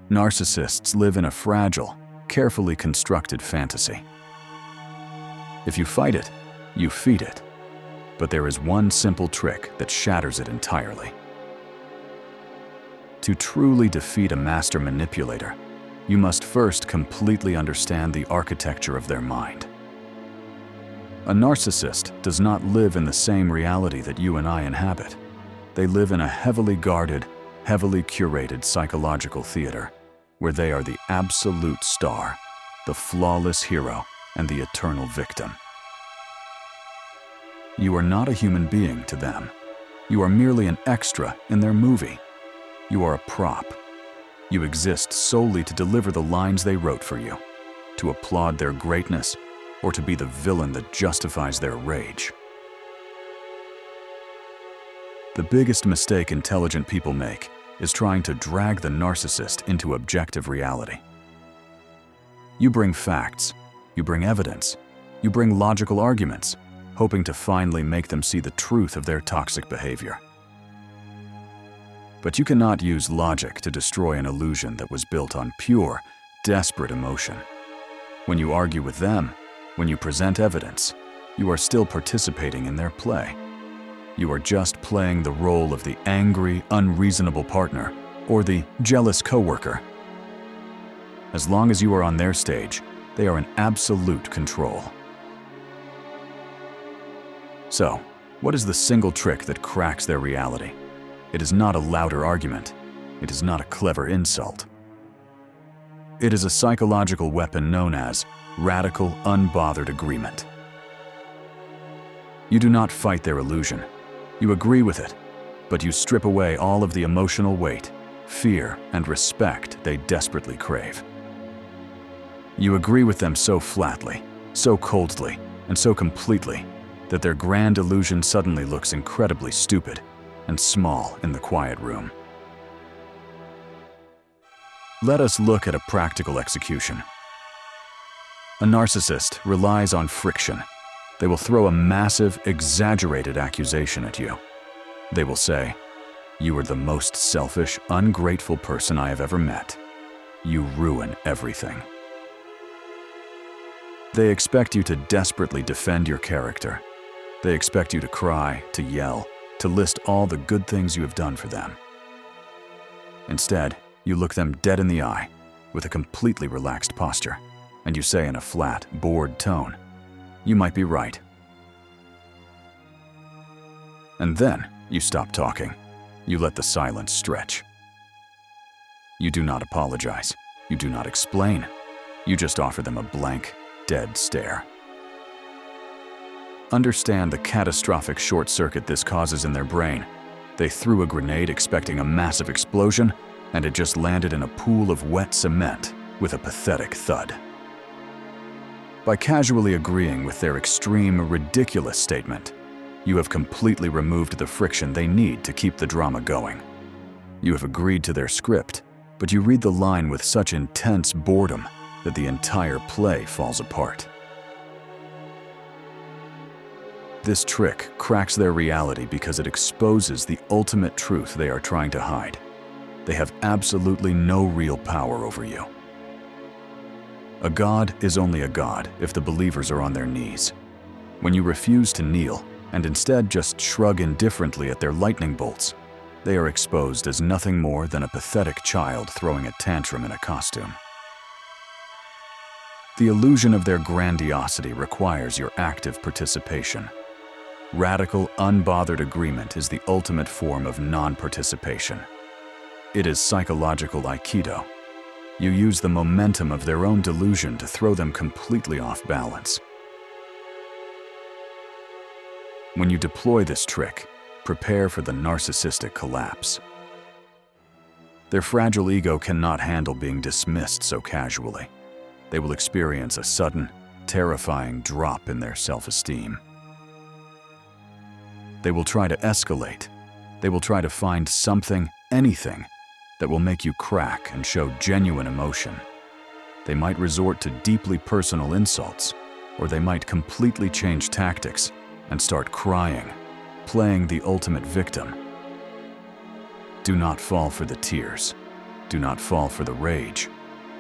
Narcissists live in a fragile, carefully constructed fantasy. If you fight it, you feed it. But there is one simple trick that shatters it entirely. To truly defeat a master manipulator, you must first completely understand the architecture of their mind. A narcissist does not live in the same reality that you and I inhabit. They live in a heavily guarded, heavily curated psychological theater where they are the absolute star, the flawless hero, and the eternal victim. You are not a human being to them. You are merely an extra in their movie. You are a prop. You exist solely to deliver the lines they wrote for you, to applaud their greatness, or to be the villain that justifies their rage. The biggest mistake intelligent people make is trying to drag the narcissist into objective reality. You bring facts, you bring evidence, you bring logical arguments, hoping to finally make them see the truth of their toxic behavior. But you cannot use logic to destroy an illusion that was built on pure, desperate emotion. When you argue with them, when you present evidence, you are still participating in their play. You are just playing the role of the angry, unreasonable partner or the jealous coworker. As long as you are on their stage, they are in absolute control. So, what is the single trick that cracks their reality? It is not a louder argument. It is not a clever insult. It is a psychological weapon known as radical, unbothered agreement. You do not fight their illusion. You agree with it, but you strip away all of the emotional weight, fear, and respect they desperately crave. You agree with them so flatly, so coldly, and so completely that their grand illusion suddenly looks incredibly stupid and small in the quiet room. Let us look at a practical execution. A narcissist relies on friction. They will throw a massive, exaggerated accusation at you. They will say, "You are the most selfish, ungrateful person I have ever met. You ruin everything." They expect you to desperately defend your character. They expect you to cry, to yell, to list all the good things you have done for them. Instead, you look them dead in the eye with a completely relaxed posture, and you say in a flat, bored tone, "You might be right." And then you stop talking. You let the silence stretch. You do not apologize. You do not explain. You just offer them a blank, dead stare. Understand the catastrophic short circuit this causes in their brain. They threw a grenade expecting a massive explosion, and it just landed in a pool of wet cement with a pathetic thud. By casually agreeing with their extreme, ridiculous statement, you have completely removed the friction they need to keep the drama going. You have agreed to their script, but you read the line with such intense boredom that the entire play falls apart. This trick cracks their reality because it exposes the ultimate truth they are trying to hide. They have absolutely no real power over you. A god is only a god if the believers are on their knees. When you refuse to kneel and instead just shrug indifferently at their lightning bolts, they are exposed as nothing more than a pathetic child throwing a tantrum in a costume. The illusion of their grandiosity requires your active participation. Radical, unbothered agreement is the ultimate form of non-participation. It is psychological aikido. You use the momentum of their own delusion to throw them completely off balance. When you deploy this trick, prepare for the narcissistic collapse. Their fragile ego cannot handle being dismissed so casually. They will experience a sudden, terrifying drop in their self-esteem. They will try to escalate. They will try to find something, anything, that will make you crack and show genuine emotion. They might resort to deeply personal insults, or they might completely change tactics and start crying, playing the ultimate victim. Do not fall for the tears. Do not fall for the rage.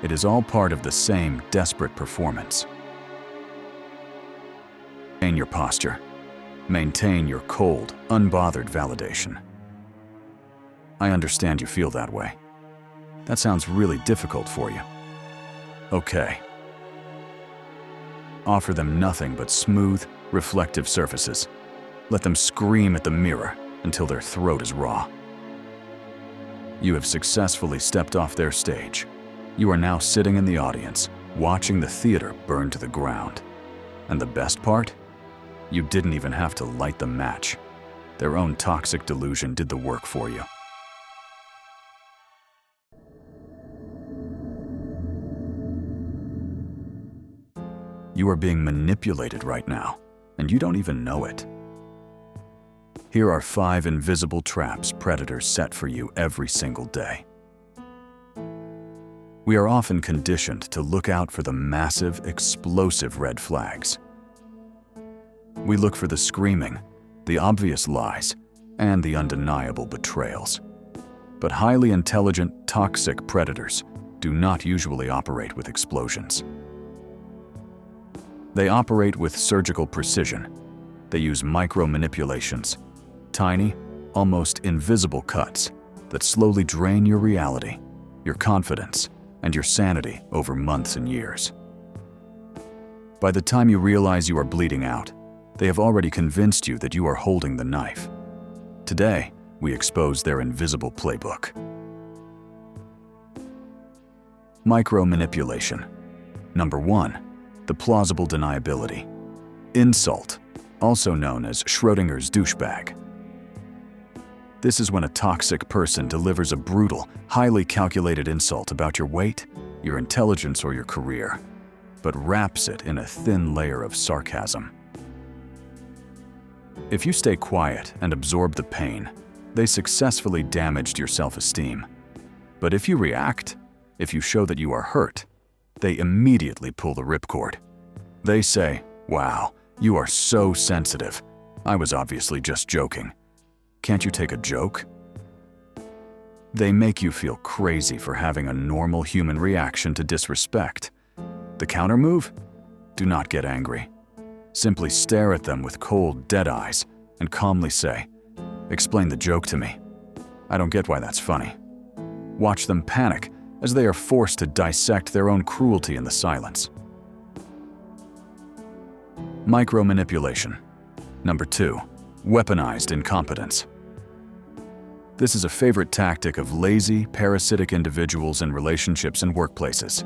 It is all part of the same desperate performance. Maintain your posture. Maintain your cold, unbothered validation. I understand you feel that way. That sounds really difficult for you. Okay. Offer them nothing but smooth, reflective surfaces. Let them scream at the mirror until their throat is raw. You have successfully stepped off their stage. You are now sitting in the audience, watching the theater burn to the ground. And the best part? You didn't even have to light the match. Their own toxic delusion did the work for you. You are being manipulated right now, and you don't even know it. Here are 5 invisible traps predators set for you every single day. We are often conditioned to look out for the massive, explosive red flags. We look for the screaming, the obvious lies, and the undeniable betrayals. But highly intelligent, toxic predators do not usually operate with explosions. They operate with surgical precision. They use micro-manipulations, tiny, almost invisible cuts that slowly drain your reality, your confidence, and your sanity over months and years. By the time you realize you are bleeding out, they have already convinced you that you are holding the knife. Today, we expose their invisible playbook. Micro-manipulation. Number 1. The plausible deniability. Insult, also known as Schrödinger's douchebag. This is when a toxic person delivers a brutal, highly calculated insult about your weight, your intelligence, or your career, but wraps it in a thin layer of sarcasm. If you stay quiet and absorb the pain, they successfully damaged your self-esteem. But if you react, if you show that you are hurt, they immediately pull the ripcord. They say, "Wow, you are so sensitive. I was obviously just joking. Can't you take a joke?" They make you feel crazy for having a normal human reaction to disrespect. The counter move? Do not get angry. Simply stare at them with cold, dead eyes and calmly say, "Explain the joke to me. I don't get why that's funny." Watch them panic as they are forced to dissect their own cruelty in the silence. Micro-manipulation. Number 2. Weaponized incompetence. This is a favorite tactic of lazy, parasitic individuals in relationships and workplaces.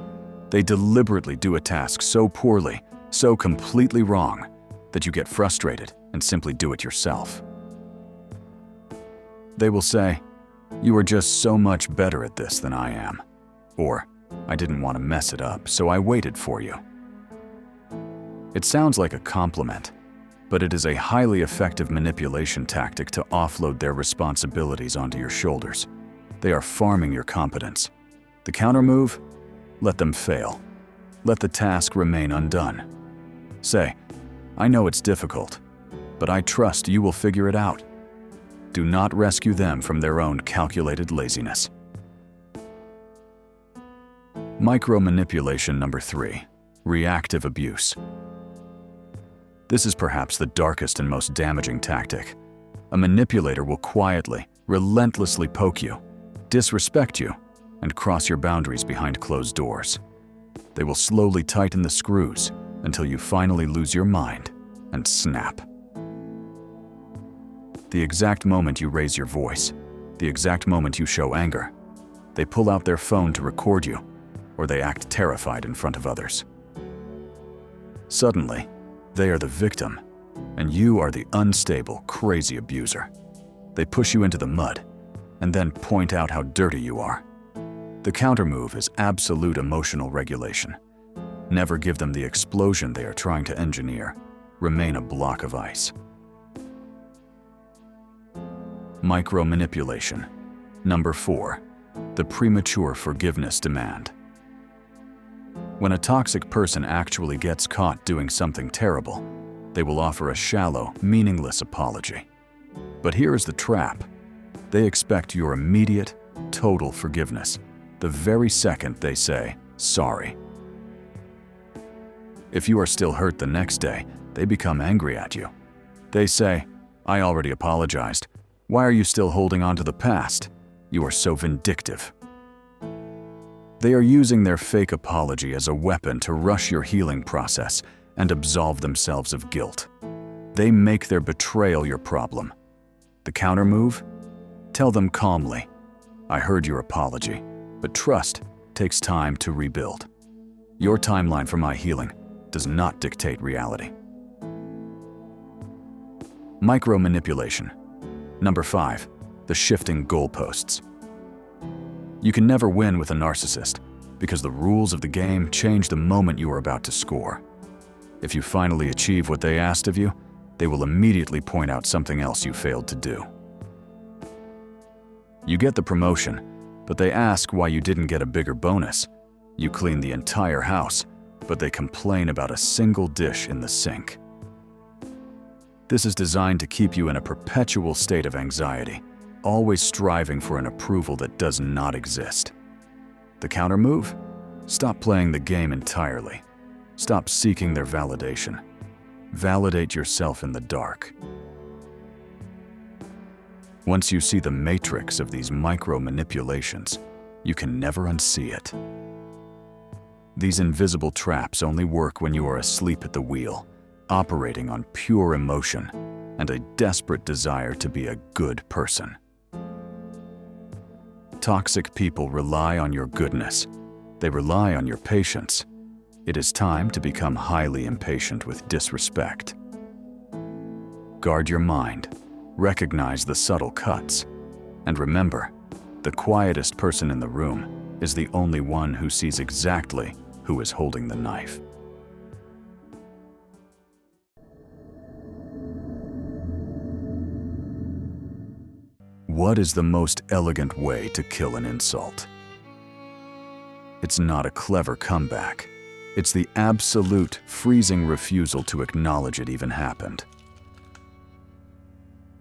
They deliberately do a task so poorly, so completely wrong, that you get frustrated and simply do it yourself. They will say, "You are just so much better at this than I am," or "I didn't want to mess it up, so I waited for you." It sounds like a compliment, but it is a highly effective manipulation tactic to offload their responsibilities onto your shoulders. They are farming your competence. The counter move? Let them fail. Let the task remain undone. Say, "I know it's difficult, but I trust you will figure it out." Do not rescue them from their own calculated laziness. Micro-manipulation number 3. Reactive abuse. This is perhaps the darkest and most damaging tactic. A manipulator will quietly, relentlessly poke you, disrespect you, and cross your boundaries behind closed doors. They will slowly tighten the screws until you finally lose your mind and snap. The exact moment you raise your voice, the exact moment you show anger, they pull out their phone to record you, or they act terrified in front of others. Suddenly, they are the victim, and you are the unstable, crazy abuser. They push you into the mud, and then point out how dirty you are. The countermove is absolute emotional regulation. Never give them the explosion they are trying to engineer. Remain a block of ice. Micro-manipulation. Number 4. The premature forgiveness demand. When a toxic person actually gets caught doing something terrible, they will offer a shallow, meaningless apology. But here is the trap. They expect your immediate, total forgiveness. the very second they say, sorry. If you are still hurt the next day, they become angry at you. They say, I already apologized. Why are you still holding on to the past? You are so vindictive. They are using their fake apology as a weapon to rush your healing process and absolve themselves of guilt. They make their betrayal your problem. The counter move? Tell them calmly, I heard your apology, but trust takes time to rebuild. Your timeline for my healing does not dictate reality. Micro-manipulation. Number 5, the shifting goalposts. You can never win with a narcissist because the rules of the game change the moment you are about to score. If you finally achieve what they asked of you, they will immediately point out something else you failed to do. You get the promotion, but they ask why you didn't get a bigger bonus. You clean the entire house, but they complain about a single dish in the sink. This is designed to keep you in a perpetual state of anxiety, always striving for an approval that does not exist. The counter move? Stop playing the game entirely. Stop seeking their validation. Validate yourself in the dark. Once you see the matrix of these micro-manipulations, you can never unsee it. These invisible traps only work when you are asleep at the wheel, operating on pure emotion and a desperate desire to be a good person. Toxic people rely on your goodness. They rely on your patience. It is time to become highly impatient with disrespect. Guard your mind. Recognize the subtle cuts. And remember, the quietest person in the room is the only one who sees exactly who is holding the knife. What is the most elegant way to kill an insult? It's not a clever comeback. It's the absolute, freezing refusal to acknowledge it even happened.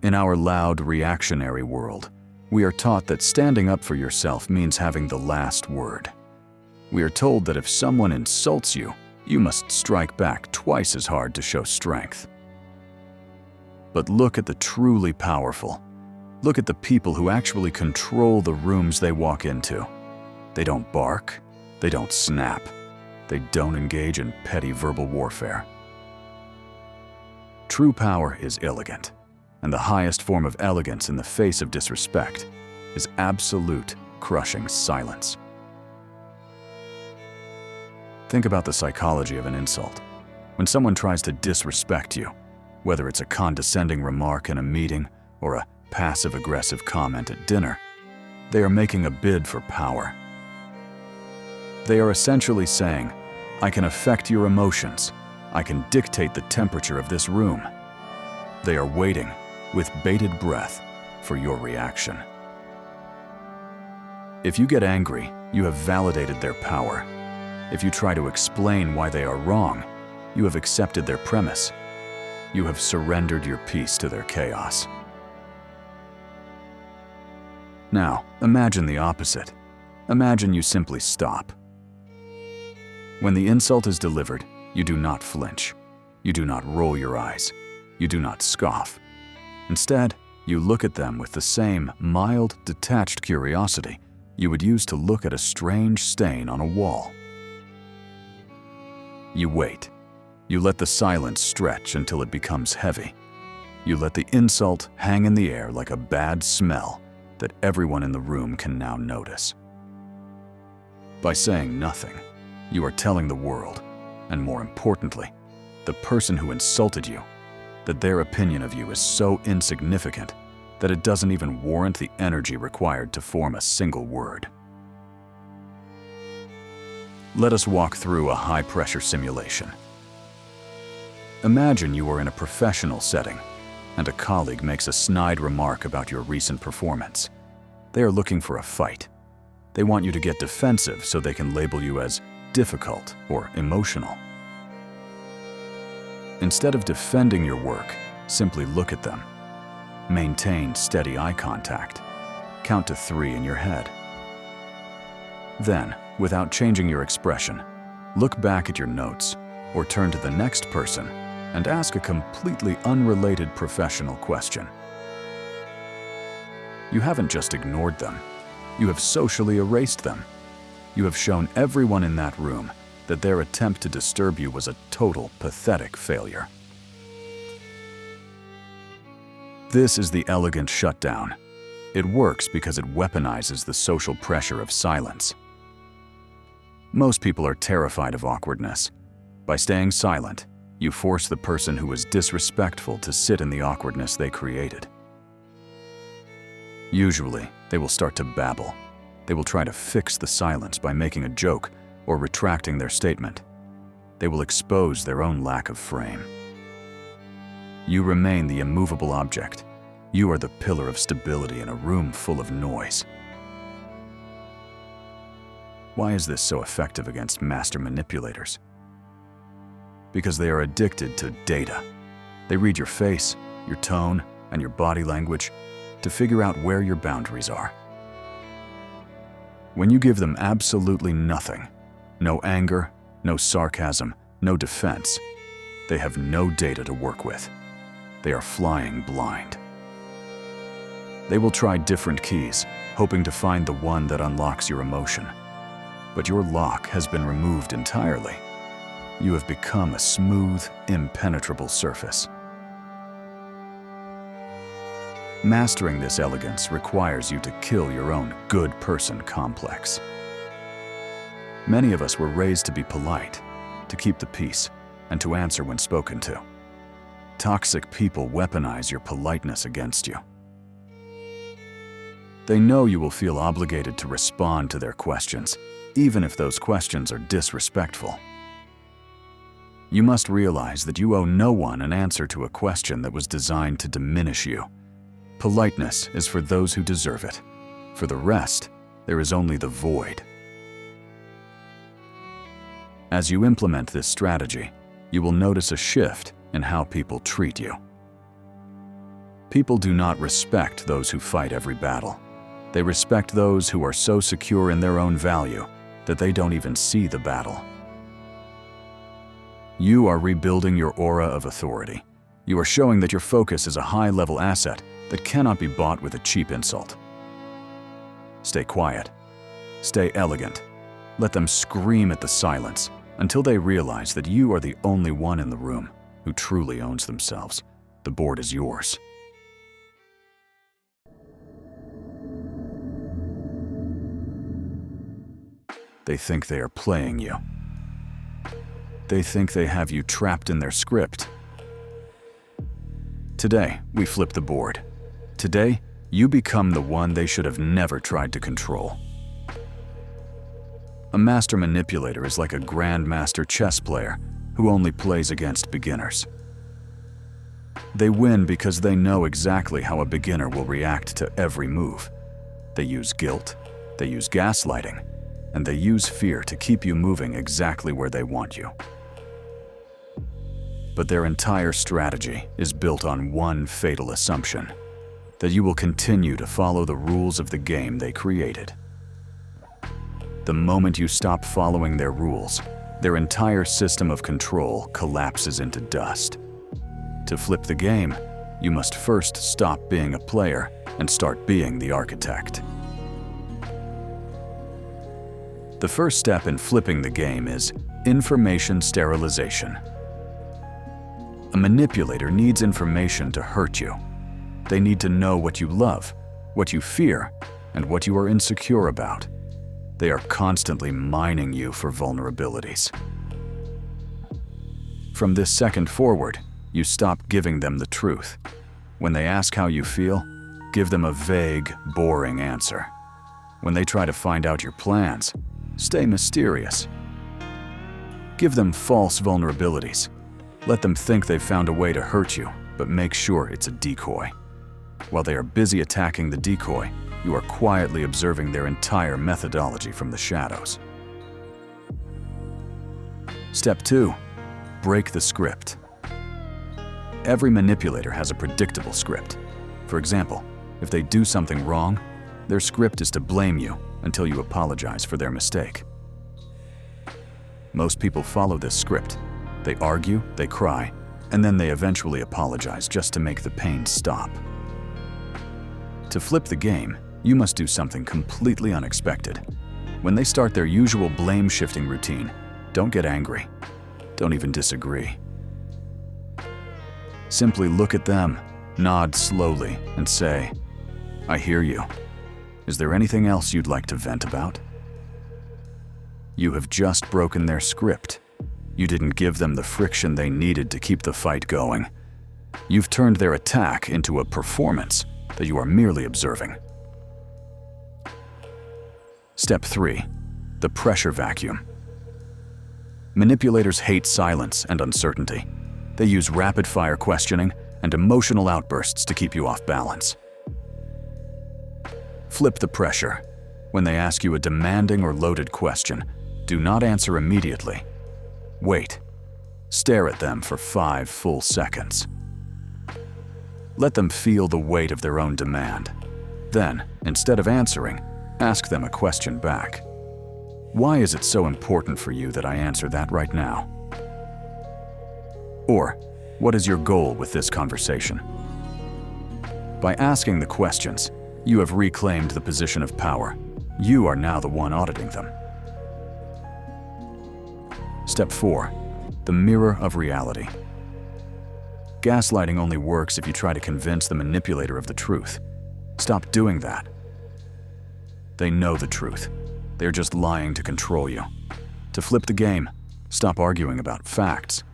In our loud, reactionary world, we are taught that standing up for yourself means having the last word. We are told that if someone insults you, you must strike back twice as hard to show strength. But look at the truly powerful. Look at the people who actually control the rooms they walk into. They don't bark. They don't snap. They don't engage in petty verbal warfare. True power is elegant, and the highest form of elegance in the face of disrespect is absolute, crushing silence. Think about the psychology of an insult. When someone tries to disrespect you, whether it's a condescending remark in a meeting or a passive-aggressive comment at dinner, they are making a bid for power. They are essentially saying, I can affect your emotions. I can dictate the temperature of this room. They are waiting, with bated breath, for your reaction. If you get angry, you have validated their power. If you try to explain why they are wrong, you have accepted their premise. You have surrendered your peace to their chaos. Now, imagine the opposite. Imagine you simply stop. When the insult is delivered, you do not flinch. You do not roll your eyes. You do not scoff. Instead, you look at them with the same mild, detached curiosity you would use to look at a strange stain on a wall. You wait. You let the silence stretch until it becomes heavy. You let the insult hang in the air like a bad smell that everyone in the room can now notice. By saying nothing, you are telling the world, and more importantly, the person who insulted you, that their opinion of you is so insignificant that it doesn't even warrant the energy required to form a single word. Let us walk through a high-pressure simulation. Imagine you are in a professional setting, and a colleague makes a snide remark about your recent performance. They are looking for a fight. They want you to get defensive so they can label you as difficult or emotional. Instead of defending your work, simply look at them. Maintain steady eye contact. Count to 3 in your head. Then, without changing your expression, look back at your notes or turn to the next person and ask a completely unrelated professional question. You haven't just ignored them. You have socially erased them. You have shown everyone in that room that their attempt to disturb you was a total, pathetic failure. This is the elegant shutdown. It works because it weaponizes the social pressure of silence. Most people are terrified of awkwardness. By staying silent, you force the person who is disrespectful to sit in the awkwardness they created. Usually, they will start to babble. They will try to fix the silence by making a joke or retracting their statement. They will expose their own lack of frame. You remain the immovable object. You are the pillar of stability in a room full of noise. Why is this so effective against master manipulators? Because they are addicted to data. They read your face, your tone, and your body language to figure out where your boundaries are. When you give them absolutely nothing, no anger, no sarcasm, no defense, they have no data to work with. They are flying blind. They will try different keys, hoping to find the one that unlocks your emotion. But your lock has been removed entirely. You have become a smooth, impenetrable surface. Mastering this elegance requires you to kill your own good person complex. Many of us were raised to be polite, to keep the peace, and to answer when spoken to. Toxic people weaponize your politeness against you. They know you will feel obligated to respond to their questions, even if those questions are disrespectful. You must realize that you owe no one an answer to a question that was designed to diminish you. Politeness is for those who deserve it. For the rest, there is only the void. As you implement this strategy, you will notice a shift in how people treat you. People do not respect those who fight every battle. They respect those who are so secure in their own value that they don't even see the battle. You are rebuilding your aura of authority. You are showing that your focus is a high-level asset that cannot be bought with a cheap insult. Stay quiet. Stay elegant. Let them scream at the silence until they realize that you are the only one in the room who truly owns themselves. The board is yours. They think they are playing you. They think they have you trapped in their script. Today, we flip the board. Today, you become the one they should have never tried to control. A master manipulator is like a grandmaster chess player who only plays against beginners. They win because they know exactly how a beginner will react to every move. They use guilt, they use gaslighting, and they use fear to keep you moving exactly where they want you. But their entire strategy is built on one fatal assumption: that you will continue to follow the rules of the game they created. The moment you stop following their rules, their entire system of control collapses into dust. To flip the game, you must first stop being a player and start being the architect. The first step in flipping the game is information sterilization. A manipulator needs information to hurt you. They need to know what you love, what you fear, and what you are insecure about. They are constantly mining you for vulnerabilities. From this second forward, you stop giving them the truth. When they ask how you feel, give them a vague, boring answer. When they try to find out your plans, stay mysterious. Give them false vulnerabilities. Let them think they've found a way to hurt you, but make sure it's a decoy. While they are busy attacking the decoy, you are quietly observing their entire methodology from the shadows. Step 2. Break the script. Every manipulator has a predictable script. For example, if they do something wrong, their script is to blame you, until you apologize for their mistake. Most people follow this script. They argue, they cry, and then they eventually apologize just to make the pain stop. To flip the game, you must do something completely unexpected. When they start their usual blame-shifting routine, don't get angry. Don't even disagree. Simply look at them, nod slowly, and say, "I hear you. Is there anything else you'd like to vent about?" You have just broken their script. You didn't give them the friction they needed to keep the fight going. You've turned their attack into a performance that you are merely observing. Step 3. The pressure vacuum. Manipulators hate silence and uncertainty. They use rapid-fire questioning and emotional outbursts to keep you off balance. Flip the pressure. When they ask you a demanding or loaded question, do not answer immediately. Wait. Stare at them for 5 full seconds. Let them feel the weight of their own demand. Then, instead of answering, ask them a question back. Why is it so important for you that I answer that right now? Or, what is your goal with this conversation? By asking the questions, you have reclaimed the position of power. You are now the one auditing them. Step 4. The mirror of reality. Gaslighting only works if you try to convince the manipulator of the truth. Stop doing that. They know the truth. They're just lying to control you. To flip the game, stop arguing about facts.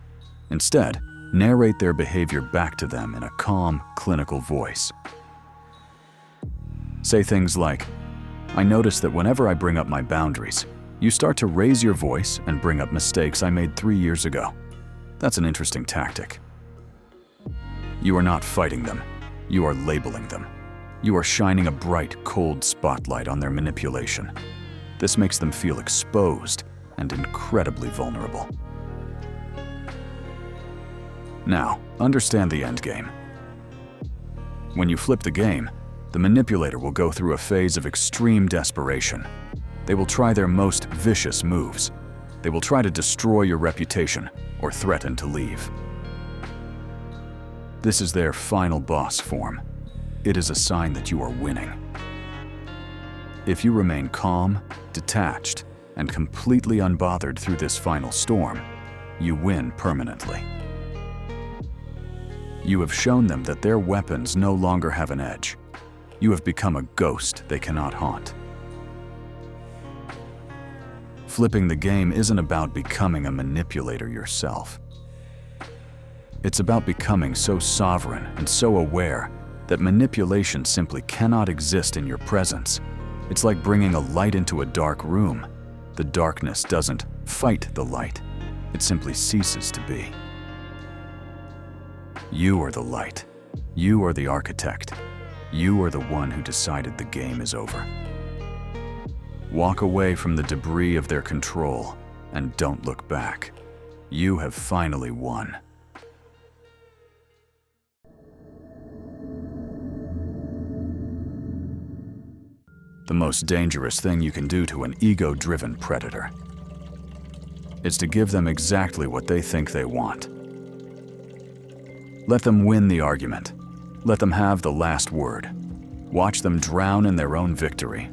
Instead, narrate their behavior back to them in a calm, clinical voice. Say things like, "I notice that whenever I bring up my boundaries, you start to raise your voice and bring up mistakes I made 3 years ago. That's an interesting tactic." You are not fighting them. You are labeling them. You are shining a bright, cold spotlight on their manipulation. This makes them feel exposed and incredibly vulnerable. Now, understand the end game. When you flip the game, the manipulator will go through a phase of extreme desperation. They will try their most vicious moves. They will try to destroy your reputation or threaten to leave. This is their final boss form. It is a sign that you are winning. If you remain calm, detached, and completely unbothered through this final storm, you win permanently. You have shown them that their weapons no longer have an edge. You have become a ghost they cannot haunt. Flipping the game isn't about becoming a manipulator yourself. It's about becoming so sovereign and so aware that manipulation simply cannot exist in your presence. It's like bringing a light into a dark room. The darkness doesn't fight the light. It simply ceases to be. You are the light. You are the architect. You are the one who decided the game is over. Walk away from the debris of their control and don't look back. You have finally won. The most dangerous thing you can do to an ego-driven predator is to give them exactly what they think they want. Let them win the argument. Let them have the last word. Watch them drown in their own victory.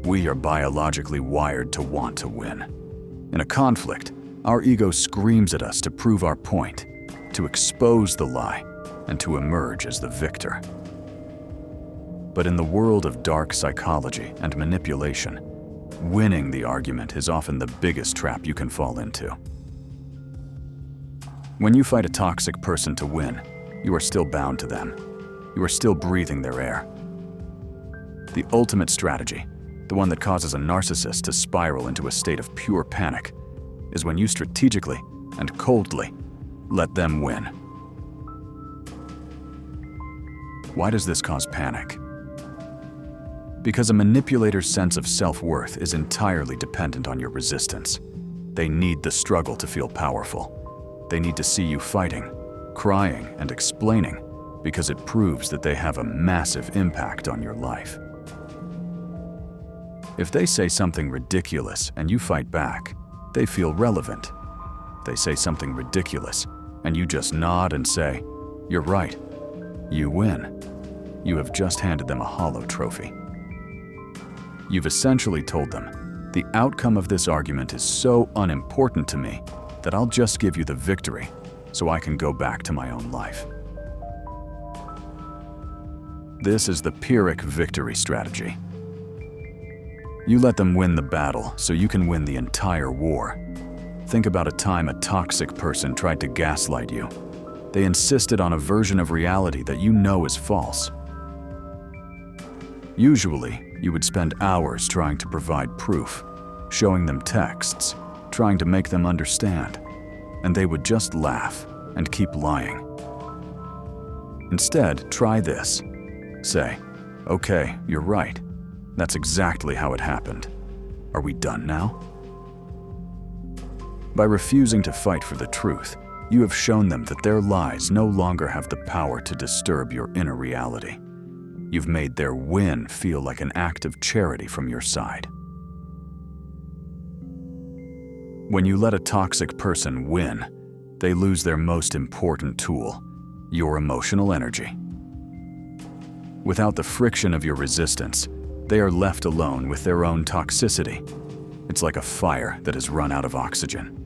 We are biologically wired to want to win. In a conflict, our ego screams at us to prove our point, to expose the lie, and to emerge as the victor. But in the world of dark psychology and manipulation, winning the argument is often the biggest trap you can fall into. When you fight a toxic person to win, you are still bound to them. You are still breathing their air. The ultimate strategy, the one that causes a narcissist to spiral into a state of pure panic, is when you strategically and coldly let them win. Why does this cause panic? Because a manipulator's sense of self-worth is entirely dependent on your resistance. They need the struggle to feel powerful. They need to see you fighting, crying, and explaining, because it proves that they have a massive impact on your life. If they say something ridiculous and you fight back, they feel relevant. They say something ridiculous and you just nod and say, "You're right." You win. You have just handed them a hollow trophy. You've essentially told them, "The outcome of this argument is so unimportant to me that I'll just give you the victory so I can go back to my own life." This is the Pyrrhic victory strategy. You let them win the battle so you can win the entire war. Think about a time a toxic person tried to gaslight you. They insisted on a version of reality that you know is false. Usually, you would spend hours trying to provide proof, showing them texts, trying to make them understand, and they would just laugh and keep lying. Instead, try this. Say, "Okay, you're right. That's exactly how it happened. Are we done now?" By refusing to fight for the truth, you have shown them that their lies no longer have the power to disturb your inner reality. You've made their win feel like an act of charity from your side. When you let a toxic person win, they lose their most important tool, your emotional energy. Without the friction of your resistance, they are left alone with their own toxicity. It's like a fire that has run out of oxygen.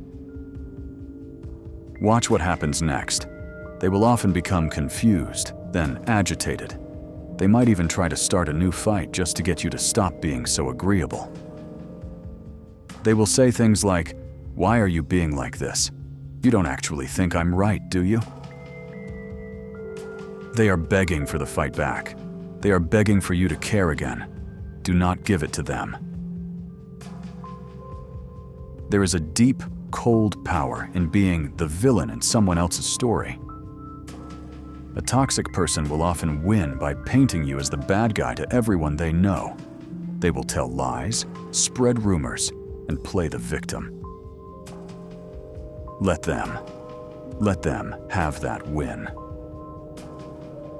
Watch what happens next. They will often become confused, then agitated. They might even try to start a new fight just to get you to stop being so agreeable. They will say things like, "Why are you being like this? You don't actually think I'm right, do you?" They are begging for the fight back. They are begging for you to care again. Do not give it to them. There is a deep, cold power in being the villain in someone else's story. A toxic person will often win by painting you as the bad guy to everyone they know. They will tell lies, spread rumors, and play the victim. Let them have that win.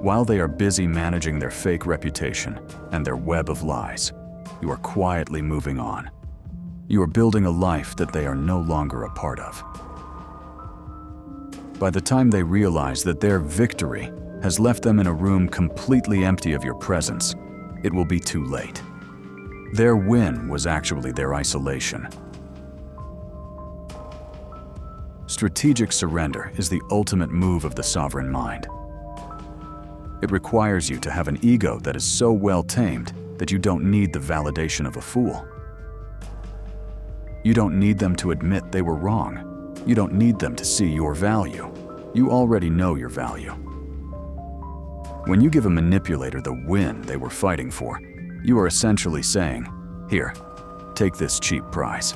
While they are busy managing their fake reputation and their web of lies, you are quietly moving on. You are building a life that they are no longer a part of. By the time they realize that their victory has left them in a room completely empty of your presence, it will be too late. Their win was actually their isolation. Strategic surrender is the ultimate move of the sovereign mind. It requires you to have an ego that is so well tamed that you don't need the validation of a fool. You don't need them to admit they were wrong. You don't need them to see your value. You already know your value. When you give a manipulator the win they were fighting for, you are essentially saying, "Here, take this cheap prize.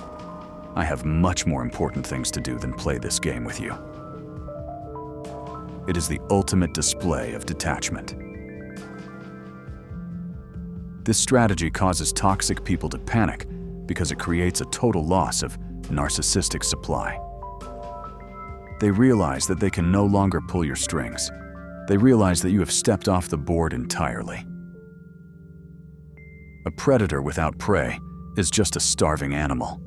I have much more important things to do than play this game with you." It is the ultimate display of detachment. This strategy causes toxic people to panic because it creates a total loss of narcissistic supply. They realize that they can no longer pull your strings. They realize that you have stepped off the board entirely. A predator without prey is just a starving animal.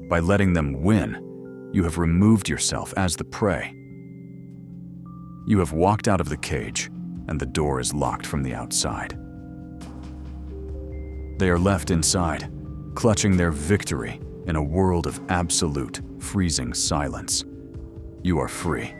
By letting them win, you have removed yourself as the prey. You have walked out of the cage, and the door is locked from the outside. They are left inside, clutching their victory in a world of absolute, freezing silence. You are free.